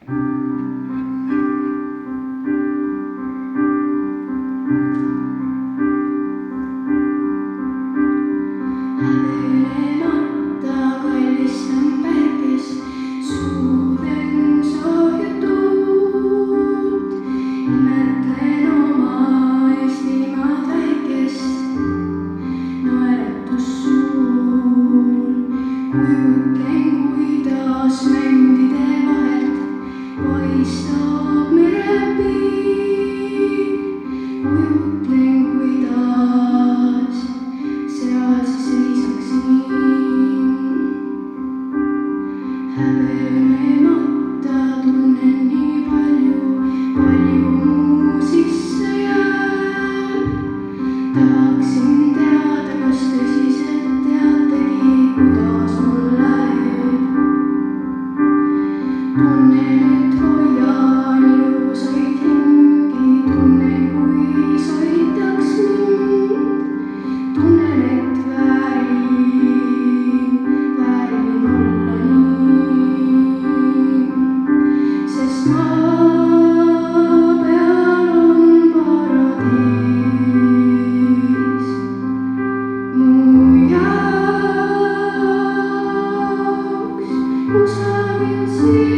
Häbenemata kallistan päikest, suuden sooja tuult. Imetlen oma Eestimaad väikest, naeratus suul. Kujutlen, kuidas mändide vahelt paistab merepiir. Kujutlen, kuidas seal siis seisaksin. Häbenemata tunnen nii palju mu sisse jääb. Tahaksin teada, kas tõsiselt teategi, kuidas mul läheb. Tunnen, et hoian ilusaid hingi, tunnen, kui soitaks mind. Tunnen, et väärin olla nii, sest maa peal on paradiis mu jaoks. Kusagil siin